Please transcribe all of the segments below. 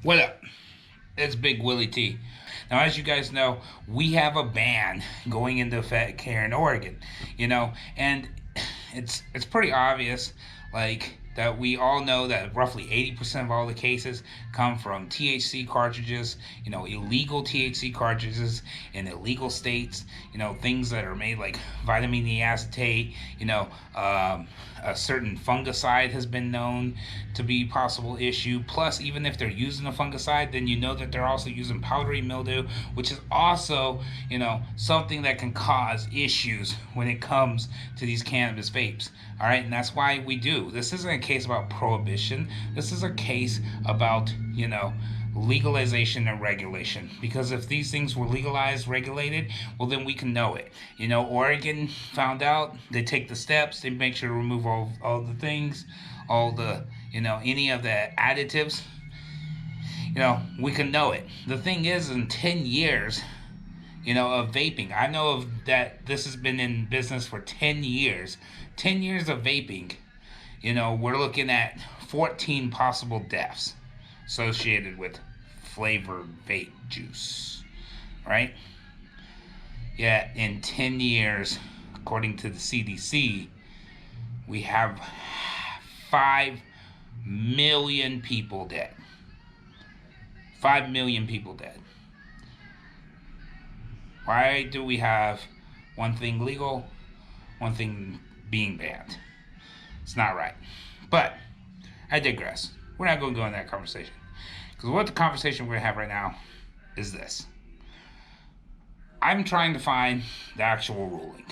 What up? It's Big Willie T. Now, as you guys know, we have a ban going into effect here in Oregon, and it's pretty obvious, like that we all know that roughly 80% of all the cases come from THC cartridges, illegal THC cartridges in illegal states, things that are made like vitamin E acetate, a certain fungicide has been known to be a possible issue. Plus, even if they're using a fungicide, then you know that they're also using powdery mildew, which is also, something that can cause issues when it comes to these cannabis vapes. All right, and that's why we do. This isn't a case about prohibition. This is a case about, legalization and regulation. Because if these things were legalized, regulated, well, then we can know it. Oregon found out, they take the steps, they make sure to remove all the things, all the, any of the additives. We can know it. The thing is, in 10 years, of vaping, I know of that this has been in business for 10 years. 10 years of vaping, we're looking at 14 possible deaths associated with flavored vape juice, right? Yeah, in 10 years, according to the CDC, we have 5 million people dead. 5 million people dead. Why do we have one thing legal, one thing being banned? It's not right. But I digress. We're not going to go into that conversation. Because what the conversation we're going to have right now is this. I'm trying to find the actual ruling.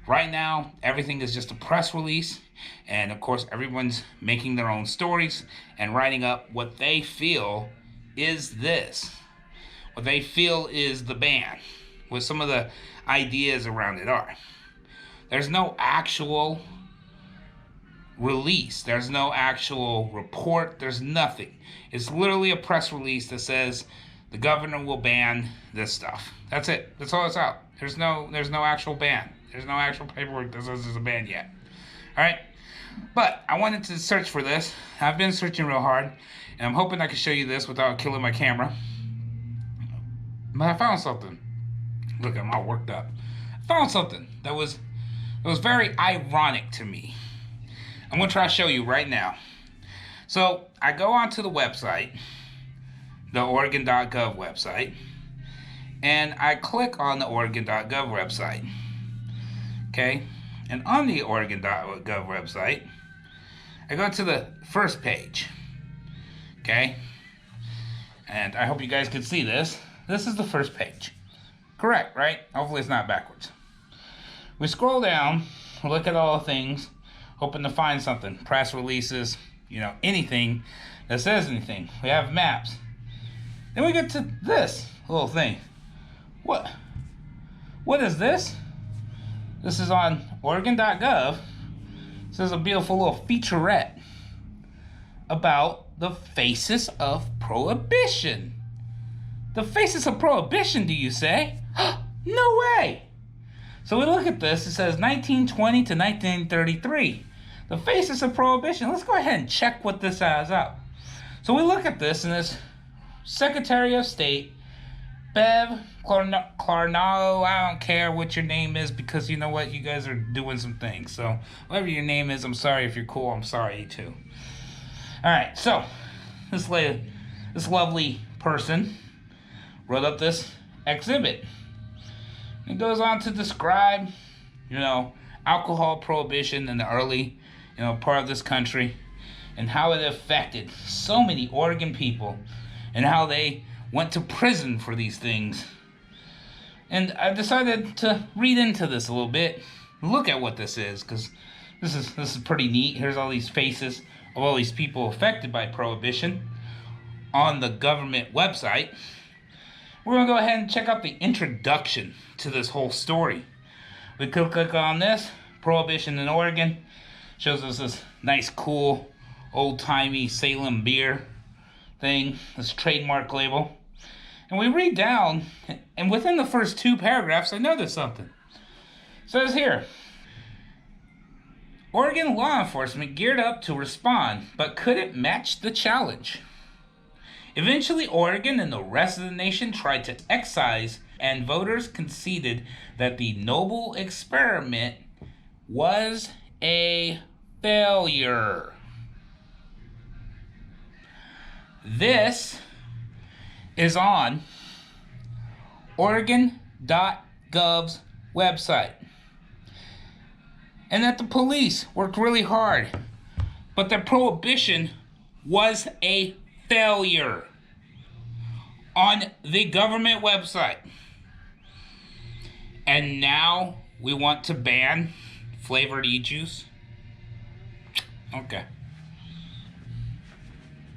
Right now, everything is just a press release. And of course, everyone's making their own stories and writing up what they feel is this. What they feel is the ban. What some of the ideas around it are. There's no actual release. There's no actual report. There's nothing. It's literally a press release that says the governor will ban this stuff. That's it. That's all it's out. There's no actual ban. There's no actual paperwork that says there's a ban yet. All right? But I wanted to search for this. I've been searching real hard, and I'm hoping I can show you this without killing my camera. But I found something. Look, I'm all worked up. I found something that was very ironic to me. I'm going to try to show you right now. So I go onto the website, the Oregon.gov website, and I click on the Oregon.gov website. Okay? And on the Oregon.gov website, I go to the first page. Okay? And I hope you guys can see this. This is the first page. Correct, right? Hopefully it's not backwards. We scroll down, look at all the things, hoping to find something. Press releases, anything that says anything. We have maps. Then we get to this little thing. What is this? This is on Oregon.gov. This is a beautiful little featurette about the faces of prohibition. The faces of prohibition, do you say? No way! So we look at this. It says 1920 to 1933. The faces of prohibition. Let's go ahead and check what this has out. So we look at this, and it's Secretary of State Bev Clarnao. I don't care what your name is, because you know what? You guys are doing some things. So whatever your name is, I'm sorry. If you're cool, I'm sorry too. All right. So this lovely person wrote up this exhibit. It goes on to describe, alcohol prohibition in the early, part of this country, and how it affected so many Oregon people, and how they went to prison for these things. And I decided to read into this a little bit, look at what this is, because this is pretty neat. Here's all these faces of all these people affected by prohibition on the government website. We're going to go ahead and check out the introduction to this whole story. We could click on this, Prohibition in Oregon. Shows us this nice, cool, old-timey Salem beer thing, this trademark label. And we read down, and within the first 2 paragraphs, I noticed something. It says here, Oregon law enforcement geared up to respond, but couldn't match the challenge. Eventually, Oregon and the rest of the nation tried to excise, and voters conceded that the noble experiment was a failure. This is on Oregon.gov's website. And that the police worked really hard, but the prohibition was a failure on the government website. And now we want to ban flavored e-juice? Okay.